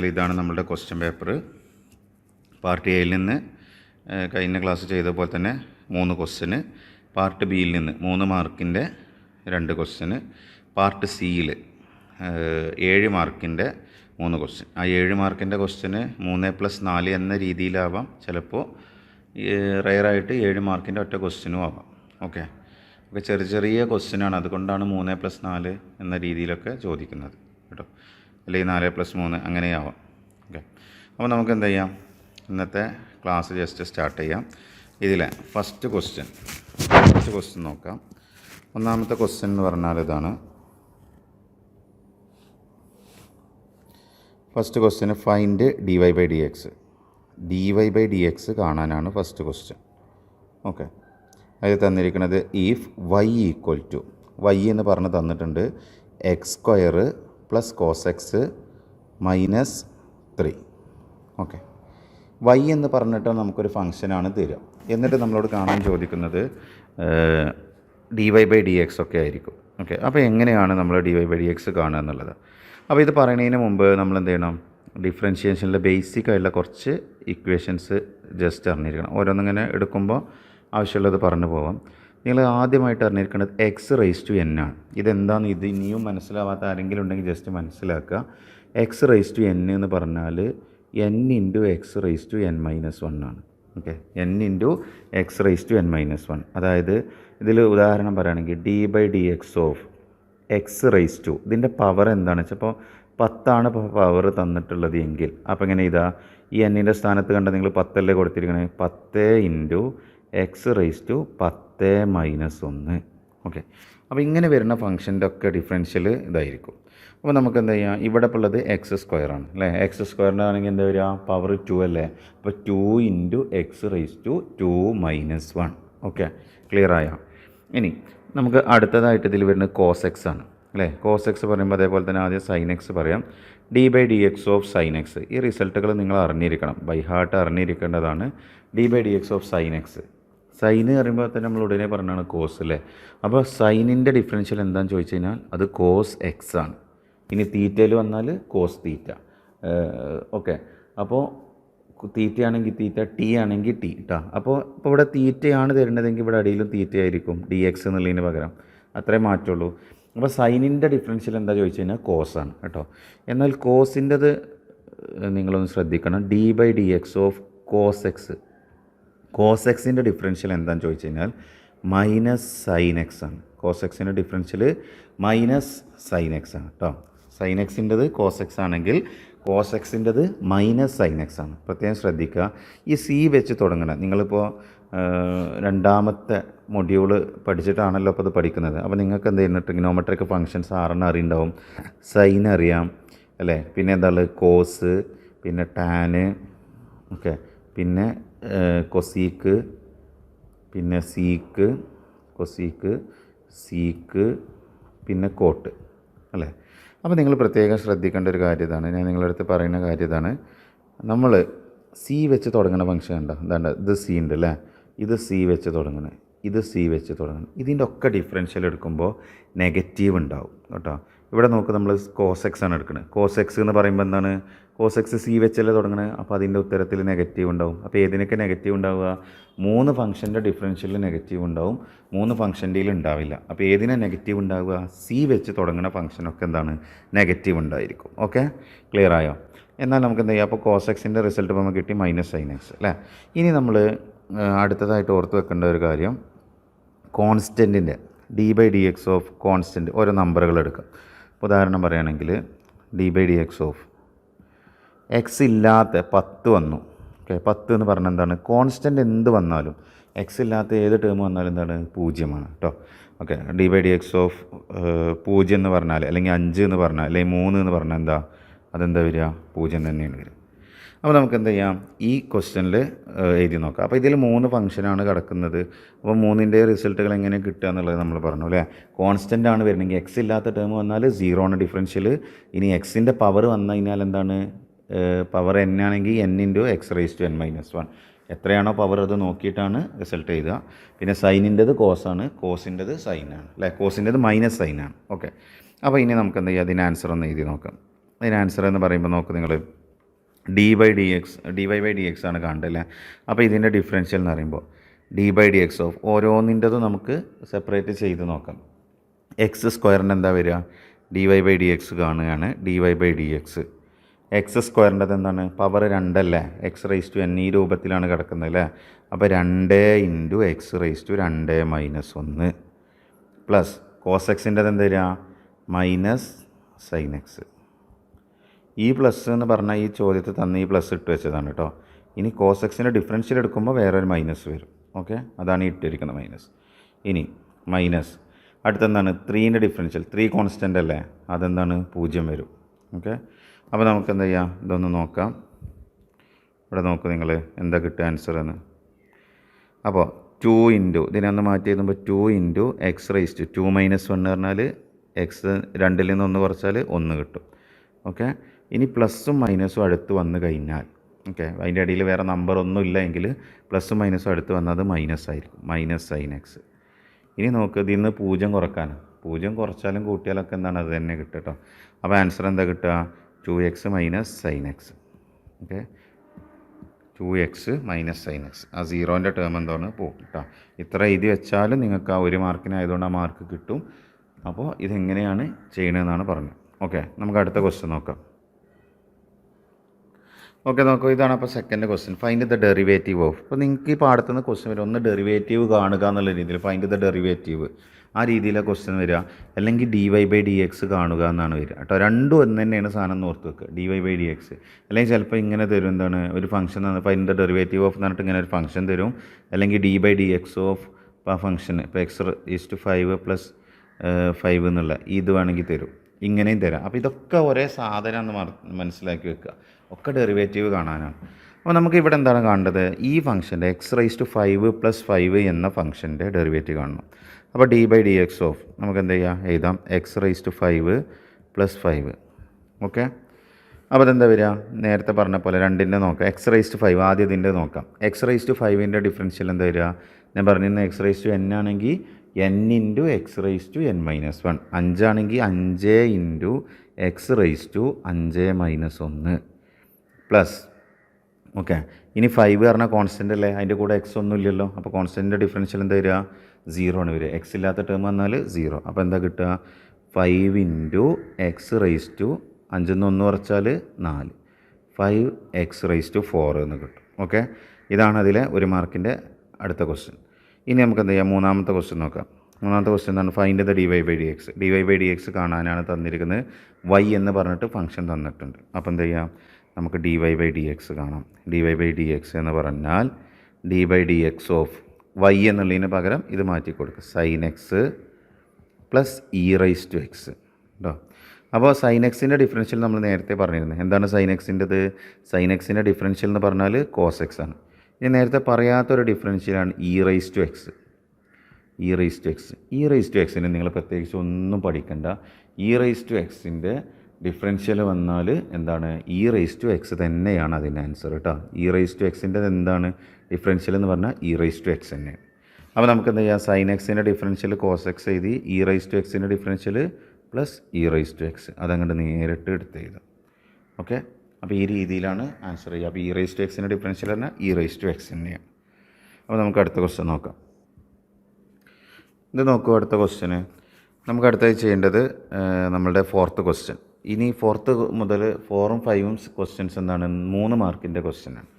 ഇതാണ് നമ്മളുടെ question paper. Part എയിൽ നിന്ന് കഴിഞ്ഞ ക്ലാസ് ചെയ്ത പോലെ തന്നെ 3 ക്വസ്റ്റ്യന്, പാർട്ട് ബിയിൽ നിന്ന് 3 മാർക്കിൻ്റെ 2 ക്വസ്റ്റ്യന്, പാർട്ട് സിയിൽ 7 മാർക്കിൻ്റെ 3 ക്വസ്റ്റ്യൻ. ആ 7 മാർക്കിൻ്റെ ക്വസ്റ്റ്യന് 3+4 എന്ന രീതിയിലാവാം, ചിലപ്പോൾ റെയറായിട്ട് 7 മാർക്കിൻ്റെ ഒറ്റ ക്വസ്റ്റ്യനും ആവാം. ഓക്കെ, ചെറിയ ക്വസ്റ്റ്യനാണ്, അതുകൊണ്ടാണ് 3+4 എന്ന രീതിയിലൊക്കെ ചോദിക്കുന്നത് കേട്ടോ, അല്ലെങ്കിൽ 4+3 അങ്ങനെയാവാം. ഓക്കെ, അപ്പോൾ നമുക്ക് എന്ത് ചെയ്യാം, ഇന്നത്തെ ക്ലാസ് ജസ്റ്റ് സ്റ്റാർട്ട് ചെയ്യാം. ഇതിലെ ഫസ്റ്റ് ക്വസ്റ്റ്യൻ നോക്കാം. ഒന്നാമത്തെ ക്വസ്റ്റ്യൻ എന്ന് പറഞ്ഞാൽ ഇതാണ്. ഫസ്റ്റ് ക്വസ്റ്റ്യന് ഫൈൻഡ് dy/dx കാണാനാണ് ഫസ്റ്റ് ക്വസ്റ്റ്യൻ. ഓക്കെ, അത് തന്നിരിക്കുന്നത് ഇഫ് y എന്ന് പറഞ്ഞ് തന്നിട്ടുണ്ട് x² + cos x - 3. Okay, y എന്ന് പറഞ്ഞിട്ട് നമുക്കൊരു ഫംഗ്ഷനാണ് തരിക. എന്നിട്ട് നമ്മളോട് കാണാൻ ചോദിക്കുന്നത് dy/dx ഒക്കെ ആയിരിക്കും. ഓക്കെ, അപ്പോൾ എങ്ങനെയാണ് നമ്മൾ dy/dx കാണുക എന്നുള്ളത്. അപ്പോൾ ഇത് പറയുന്നതിന് മുമ്പ് നമ്മൾ എന്ത് ചെയ്യണം, ഡിഫറൻഷിയേഷനിലെ ബേസിക് ആയിട്ടുള്ള കുറച്ച് ഇക്വേഷൻസ് ജസ്റ്റ് അറിഞ്ഞിരിക്കണം. ഓരോന്നിങ്ങനെ എടുക്കുമ്പോൾ ആവശ്യമുള്ളത് പറഞ്ഞു പോവാം. നിങ്ങൾ ആദ്യമായിട്ട് അറിഞ്ഞിരിക്കേണ്ടത് x⁻n ആണ്. ഇതെന്താണെന്ന് ഇത് ഇനിയും മനസ്സിലാവാത്ത ആരെങ്കിലും ഉണ്ടെങ്കിൽ ജസ്റ്റ് മനസ്സിലാക്കുക. x⁻n എന്ന് പറഞ്ഞാൽ n × x⁻n-1 ആണ്. Okay, n × x⁻n-1. അതായത് ഇതിൽ ഉദാഹരണം പറയുകയാണെങ്കിൽ d/dx ഓഫ് x⁻, ഇതിൻ്റെ പവർ എന്താണെന്ന് വെച്ചാൽ, ഇപ്പോൾ 10 പവർ തന്നിട്ടുള്ളത് എങ്കിൽ, അപ്പോൾ ഇങ്ങനെ ഇതാ ഈ എന്നിൻ്റെ സ്ഥാനത്ത് കണ്ട നിങ്ങൾ 10 അല്ലേ കൊടുത്തിരിക്കണേ, 10 × x⁻10 - 1. ഓക്കെ, അപ്പോൾ ഇങ്ങനെ വരുന്ന ഫംഗ്ഷൻ്റെ ഒക്കെ ഡിഫറൻഷ്യൽ ഇതായിരിക്കും. അപ്പോൾ നമുക്ക് എന്താ ചെയ്യാം, ഇവിടെ ഇപ്പോൾ ഉള്ളത് x² ആണ് അല്ലേ. x² ആണെങ്കിൽ എന്താ വരിക, പവർ 2 അല്ലേ. അപ്പോൾ 2 × x⁻2 - 1. ഓക്കെ, ക്ലിയർ ആയോ? ഇനി നമുക്ക് അടുത്തതായിട്ട് ഇതിൽ വരുന്നത് cos x ആണ് അല്ലേ. cos x പറയുമ്പോൾ അതേപോലെ തന്നെ ആദ്യം sin x പറയാം. d/dx ഓഫ് sin x, ഈ റിസൾട്ടുകൾ നിങ്ങൾ അറിഞ്ഞിരിക്കണം, ബൈ ഹാർട്ട് അറിഞ്ഞിരിക്കേണ്ടതാണ്. d/dx of sin x, sine പറയുമ്പോൾ തന്നെ നമ്മൾ ഉടനെ പറഞ്ഞാണ് കോസ് അല്ലേ. അപ്പോൾ സൈനിൻ്റെ ഡിഫറൻഷ്യൽ എന്താണെന്ന് ചോദിച്ചു കഴിഞ്ഞാൽ അത് cos x ആണ്. ഇനി തീറ്റയിൽ വന്നാൽ cos തീറ്റ. ഓക്കെ, അപ്പോൾ തീറ്റ ആണെങ്കിൽ തീറ്റ, ടി ആണെങ്കിൽ ടി കേട്ടോ. അപ്പോൾ ഇവിടെ തീറ്റയാണ് തരുന്നതെങ്കിൽ ഇവിടെ അടിയിലും തീറ്റയായിരിക്കും dx എന്നുള്ളതിന് പകരം, അത്രേ മാറ്റുള്ളൂ. അപ്പോൾ സൈനിൻ്റെ ഡിഫറൻഷ്യൽ എന്താ ചോദിച്ചു കഴിഞ്ഞാൽ കോസാണ് കേട്ടോ. എന്നാൽ കോസിൻ്റെത് നിങ്ങളൊന്ന് ശ്രദ്ധിക്കണം, d/dx of cos x. cos x-ൻ്റെ ഡിഫറൻഷ്യൽ എന്താണെന്ന് ചോദിച്ചു കഴിഞ്ഞാൽ -sin x ആണ്. cos x-ൻ്റെ ഡിഫറൻഷ്യൽ -sin x ആണ് കേട്ടോ. sin x-ൻ്റെത് cos x ആണെങ്കിൽ cos x-ൻ്റെത് -sin x ആണ്. പ്രത്യേകം ശ്രദ്ധിക്കുക. ഈ സി വെച്ച് തുടങ്ങണം. നിങ്ങളിപ്പോൾ രണ്ടാമത്തെ മൊഡ്യൂള് പഠിച്ചിട്ടാണല്ലോ അപ്പോൾ അത് പഠിക്കുന്നത്. അപ്പോൾ നിങ്ങൾക്ക് എന്ത് ചെയ്യുന്നത്, ട്രിഗ്നോമെട്രിക് ഫങ്ഷൻസ് 6 അറിയുണ്ടാവും. സൈൻ അറിയാം അല്ലേ, പിന്നെ എന്താണ് കോസ്, പിന്നെ ടാന്, ഓക്കെ, പിന്നെ കൊസീക്ക്, പിന്നെ സീക്ക്, കൊസീക്ക്, സീക്ക്, പിന്നെ കോട്ട് അല്ലേ. അപ്പോൾ നിങ്ങൾ പ്രത്യേകം ശ്രദ്ധിക്കേണ്ട ഒരു കാര്യം ഇതാണ്, ഞാൻ നിങ്ങളുടെ അടുത്ത് പറയുന്ന കാര്യം ഇതാണ്. നമ്മൾ സി വെച്ച് തുടങ്ങുന്ന ഫംഗ്ഷൻ ഉണ്ടോ, എന്താണ്ട് ഇത് സി ഉണ്ട് അല്ലേ, ഇത് സി വെച്ച് തുടങ്ങണേ, ഇത് സി വെച്ച് തുടങ്ങണം. ഇതിൻ്റെ ഒക്കെ ഡിഫറൻഷ്യൽ എടുക്കുമ്പോൾ നെഗറ്റീവ് ഉണ്ടാവും കേട്ടോ. ഇവിടെ നോക്ക്, നമ്മൾ cos x ആണ് എടുക്കുന്നത്. cos x എന്ന് പറയുമ്പോൾ എന്താണ്, cos x സി വെച്ചല്ലേ തുടങ്ങണത്. അപ്പോൾ അതിൻ്റെ ഉത്തരത്തിൽ നെഗറ്റീവ് ഉണ്ടാവും. അപ്പോൾ ഏതിനൊക്കെ നെഗറ്റീവ് ഉണ്ടാവുക, 3 ഫംഗ്ഷൻ്റെ ഡിഫറൻഷ്യലിൽ നെഗറ്റീവ് ഉണ്ടാവും, 3 ഫംഗ്ഷൻ്റെയിൽ ഉണ്ടാവില്ല. അപ്പോൾ ഏതിനാ നെഗറ്റീവ് ഉണ്ടാവുക, സി വെച്ച് തുടങ്ങുന്ന ഫംഗ്ഷനൊക്കെ എന്താണ്, നെഗറ്റീവ് ഉണ്ടായിരിക്കും. ഓക്കെ, ക്ലിയർ ആയോ? എന്നാൽ നമുക്ക് എന്താ ചെയ്യുക, അപ്പോൾ cos x-ൻ്റെ റിസൾട്ട് ഇപ്പോൾ നമുക്ക് കിട്ടി -sin x അല്ലേ. ഇനി നമ്മൾ അടുത്തതായിട്ട് ഓർത്ത് വെക്കേണ്ട ഒരു കാര്യം, കോൺസ്റ്റൻറ്റിൻ്റെ d/dx ഓഫ് കോൺസ്റ്റൻറ്റ് ഓരോ നമ്പറുകൾ എടുക്കാം. ഉദാഹരണം പറയുകയാണെങ്കിൽ d/dx ഓഫ് x ഇല്ലാത്ത 10 വന്നു. ഓക്കെ, 10 എന്ന് പറഞ്ഞാൽ എന്താണ്, കോൺസ്റ്റൻറ്റ് എന്ത് വന്നാലും x ഇല്ലാത്ത ഏത് ടേം വന്നാലും എന്താണ്, 0 കേട്ടോ. ഓക്കെ, d/dx ഓഫ് 0 എന്ന് പറഞ്ഞാൽ, അല്ലെങ്കിൽ 5 എന്ന് പറഞ്ഞാൽ, അല്ലെങ്കിൽ 3 എന്ന് പറഞ്ഞാൽ എന്താ, അതെന്താ വരിക, 0 തന്നെയാണ് വരിക. അപ്പോൾ നമുക്ക് എന്ത് ചെയ്യാം, ഈ ക്വസ്റ്റ്യനിൽ എഴുതി നോക്കാം. അപ്പോൾ ഇതിൽ 3 ഫംഗ്ഷനാണ് കിടക്കുന്നത്. അപ്പോൾ 3ൻ്റെ റിസൾട്ടുകൾ എങ്ങനെ കിട്ടുക എന്നുള്ളത് നമ്മൾ പറഞ്ഞു അല്ലേ. കോൺസ്റ്റൻ്റ് ആണ് വരുന്നെങ്കിൽ, x ഇല്ലാത്ത ടേം വന്നാൽ 0 ആണ് ഡിഫറൻഷ്യൽ. ഇനി എക്സിൻ്റെ പവർ വന്നു കഴിഞ്ഞാൽ എന്താണ്, പവർ n ആണെങ്കിൽ n × x⁻n-1. എത്രയാണോ പവർ അത് നോക്കിയിട്ടാണ് റിസൾട്ട് എഴുതുക. പിന്നെ സൈനിൻ്റെത് കോസാണ്, കോസിൻ്റെത് സൈനാണ് അല്ലേ, കോസിൻ്റെത് -sin ആണ്. ഓക്കെ, അപ്പോൾ ഇനി നമുക്ക് എന്ത് ചെയ്യാം, അതിന് ആൻസർ ഒന്ന് എഴുതി നോക്കാം. അതിന് ആൻസർ എന്ന് പറയുമ്പോൾ നോക്ക് നിങ്ങൾ dy/dx ആണ് കാണേണ്ടത് അല്ലേ. അപ്പോൾ ഇതിൻ്റെ ഡിഫറൻഷ്യൽ എന്ന് പറയുമ്പോൾ d/dx ഓഫ് ഓരോന്നിൻ്റെതും നമുക്ക് സെപ്പറേറ്റ് ചെയ്ത് നോക്കാം. എക്സ് സ്ക്വയറിൻ്റെ എന്താ വരിക, dy/dx കാണുകയാണ്. dy/dx എക്സ് സ്ക്വയറിൻ്റെത് എന്താണ്, പവർ 2 അല്ലേ, x⁻n ഈ രൂപത്തിലാണ് കിടക്കുന്നത് അല്ലേ. അപ്പോൾ 2 × x⁻2 പ്ലസ് കോസ് എക്സിൻ്റെത് എന്താ വരിക, മൈനസ് സൈൻ എക്സ്. ഈ പ്ലസ് എന്ന് പറഞ്ഞാൽ ഈ ചോദ്യത്തിൽ തന്ന ഈ പ്ലസ് ഇട്ട് വെച്ചതാണ് കേട്ടോ. ഇനി കോസ് എക്സിൻ്റെ ഡിഫറൻഷ്യൽ എടുക്കുമ്പോൾ വേറൊരു മൈനസ് വരും. ഓക്കെ, അതാണ് ഈ ഇട്ടിരിക്കുന്ന മൈനസ്. ഇനി മൈനസ് അടുത്തെന്താണ്, 3ൻ്റെ ഡിഫറൻഷ്യൽ, 3 കോൺസ്റ്റൻ്റ് അല്ലേ, അതെന്താണ് 0 വരും. ഓക്കെ, അപ്പോൾ നമുക്ക് എന്താ ചെയ്യാം, ഇതൊന്ന് നോക്കാം. ഇവിടെ നോക്ക് നിങ്ങൾ എന്താ കിട്ടുക ആൻസർ എന്ന്. അപ്പോൾ 2 × ഇതിനെ ഒന്ന് മാറ്റി എഴുതുമ്പോൾ 2 × x⁻2 - 1 പറഞ്ഞാൽ എക്സ് 2ൽ നിന്ന് 1 കുറച്ചാൽ 1 കിട്ടും. ഓക്കെ, ഇനി പ്ലസ്സും മൈനസും അടുത്ത് വന്നു കഴിഞ്ഞാൽ, ഓക്കെ, അതിൻ്റെ ഇടയിൽ വേറെ നമ്പർ ഒന്നും ഇല്ല എങ്കിൽ പ്ലസ്സും മൈനസും അടുത്ത് വന്നത് മൈനസ് ആയിരിക്കും, മൈനസ് സൈൻ എക്സ്. ഇനി നോക്ക്, ഇതിൽ നിന്ന് 0 കുറക്കാൻ, 0 കുറച്ചാലും കൂട്ടിയാലൊക്കെ എന്താണ് അത് തന്നെ കിട്ടുക കേട്ടോ. അപ്പോൾ ആൻസർ എന്താ കിട്ടുക, 2x - sin x. Okay, 2x - sin x. ആ 0ൻ്റെ ടേം എന്താണ് പോകും കേട്ടോ. ഇത്ര എഴുതി വെച്ചാലും നിങ്ങൾക്ക് ആ 1 മാർക്കിനായതുകൊണ്ട് ആ മാർക്ക് കിട്ടും. അപ്പോൾ ഇതെങ്ങനെയാണ് ചെയ്യണമെന്നാണ് പറഞ്ഞത്. ഓക്കെ, നമുക്ക് അടുത്ത ക്വസ്റ്റ്യൻ നോക്കാം. ഓക്കെ, നോക്കൂ, ഇതാണ് അപ്പോൾ second question. Find the derivative of. അപ്പോൾ നിങ്ങൾക്ക് ഈ പാടത്തു നിന്ന് ക്വസ്റ്റ്യൻ വരും, ഒന്ന് ഡെറിവേറ്റീവ് കാണുക എന്നുള്ള രീതിയിൽ, ഫൈൻഡ് ദ ഡെറിവേറ്റീവ്, ആ രീതിയിലാണ് ക്വസ്റ്റ്യൻ വരിക. അല്ലെങ്കിൽ dy/dx കാണുക എന്നാണ് വരിക കേട്ടോ. രണ്ടും ഒന്ന് തന്നെയാണ് സാധനം എന്ന് ഓർത്ത് വെക്കുക, dy/dx. അല്ലെങ്കിൽ ചിലപ്പോൾ ഇങ്ങനെ തരും, എന്താണ് ഒരു function, find the derivative of എന്ന് പറഞ്ഞിട്ട് ഇങ്ങനെ ഒരു ഫംഗ്ഷൻ തരും. അല്ലെങ്കിൽ d/dx ഓഫ് ആ ഫംഗ്ഷൻ, ഇപ്പോൾ x⁵5 + 5 എന്നുള്ള ഇത് വേണമെങ്കിൽ തരും, ഇങ്ങനെയും തരാം. അപ്പോൾ ഇതൊക്കെ ഒരേ സാധനം എന്ന് മനസ്സിലാക്കി വെക്കുക, ഒക്കെ ഡെറിവേറ്റീവ് കാണാനാണ്. അപ്പോൾ നമുക്ക് ഇവിടെ എന്താണ് കാണേണ്ടത്, ഈ ഫംഗ്ഷൻ്റെ x⁻5 + 5 എന്ന ഫംഗ്ഷൻ്റെ ഡെറിവേറ്റീവ് കാണണം. അപ്പോൾ d/dx ഓഫ് നമുക്ക് എന്ത് ചെയ്യാം, എഴുതാം x⁻5 + 5. ഓക്കെ, അപ്പോൾ അതെന്താ വരിക, നേരത്തെ പറഞ്ഞ പോലെ രണ്ടിൻ്റെ നോക്കാം. x⁻5 ആദ്യം ഇതിൻ്റെ നോക്കാം. x⁻5ൻ്റെ ഡിഫറൻഷ്യൽ എന്താ വരിക, ഞാൻ പറഞ്ഞിരുന്ന x⁻n ആണെങ്കിൽ n × x⁻n - 1, 5 ആണെങ്കിൽ 5 × x⁻5 - 1 പ്ലസ്. ഓക്കെ, ഇനി 5 പറഞ്ഞാൽ കോൺസ്റ്റൻ്റ് അല്ലേ, അതിൻ്റെ കൂടെ x ഒന്നും ഇല്ലല്ലോ. അപ്പോൾ കോൺസ്റ്റൻറ്റിൻ്റെ ഡിഫറൻഷ്യൽ എന്താ വരിക, 0 ആണ് വരിക. എക്സ് ഇല്ലാത്ത ടേം വന്നാൽ 0. അപ്പോൾ എന്താ കിട്ടുക, 5 × x⁻5 ന്ന് 1 കുറച്ചാൽ 4, 5x⁻4 എന്ന് കിട്ടും. ഓക്കെ, ഇതാണ് അതിലെ 1 മാർക്കിൻ്റെ അടുത്ത ക്വസ്റ്റ്യൻ. ഇനി നമുക്ക് എന്ത് ചെയ്യാം, മൂന്നാമത്തെ ക്വസ്റ്റ്യൻ നോക്കാം. മൂന്നാമത്തെ ക്വസ്റ്റ്യൻ എന്താണ്, ഫൈൻഡ് ദ dy/dx. dy/dx കാണാനാണ് തന്നിരിക്കുന്നത്. y എന്ന് പറഞ്ഞിട്ട് ഫംഗ്ഷൻ തന്നിട്ടുണ്ട്. അപ്പോൾ എന്ത് ചെയ്യാം, നമുക്ക് dy/dx കാണാം. dy/dx എന്ന് പറഞ്ഞാൽ d/dx ഓഫ് y എന്നുള്ളതിന് പകരം ഇത് മാറ്റി കൊടുക്കുക, sin x + e⁻x കേട്ടോ. അപ്പോൾ sin x-ൻ്റെ ഡിഫറൻഷ്യൽ നമ്മൾ നേരത്തെ പറഞ്ഞിരുന്നത്. എന്താണ് sin x-ൻ്റെത്, sin x-ൻ്റെ ഡിഫറൻഷ്യൽ എന്ന് പറഞ്ഞാൽ cos x ആണ്. ഇനി നേരത്തെ പറയാത്തൊരു ഡിഫറൻഷ്യലാണ് e⁻x. e⁻x-ന് നിങ്ങൾ പ്രത്യേകിച്ച് ഒന്നും പഠിക്കണ്ട. e⁻x-ൻ്റെ ഡിഫറൻഷ്യൽ വന്നാൽ എന്താണ്, e⁻x തന്നെയാണ് അതിൻ്റെ ആൻസർ കേട്ടോ. e⁻x-ൻ്റെ എന്താണ് ഡിഫറൻഷ്യൽ എന്ന് പറഞ്ഞാൽ e⁻x തന്നെയാണ്. അപ്പോൾ നമുക്ക് എന്താ ചെയ്യുക, sin x-ൻ്റെ ഡിഫറൻഷ്യൽ cos x എഴുതി, e⁻x-ൻ്റെ ഡിഫറൻഷ്യൽ പ്ലസ് e⁻x അതങ്ങോട്ട് നേരിട്ട് എടുത്ത് എഴുതാം. ഓക്കെ, അപ്പോൾ ഈ രീതിയിലാണ് ആൻസർ ചെയ്യുക. അപ്പോൾ e⁻x-ൻ്റെ ഡിഫറൻഷ്യൽ പറഞ്ഞാൽ e⁻x തന്നെയാണ്. അപ്പോൾ നമുക്ക് അടുത്ത ക്വസ്റ്റ്യൻ നോക്കാം. ഇത് നോക്കൂ, അടുത്ത ക്വസ്റ്റ്യന് നമുക്ക് അടുത്തായി ചെയ്യേണ്ടത് നമ്മളുടെ 4th ക്വസ്റ്റ്യൻ. ഇനി 4th മുതൽ 4ഉം 5ഉം ക്വസ്റ്റ്യൻസ് എന്താണ്, 3 മാർക്കിൻ്റെ ക്വസ്റ്റ്യനാണ്.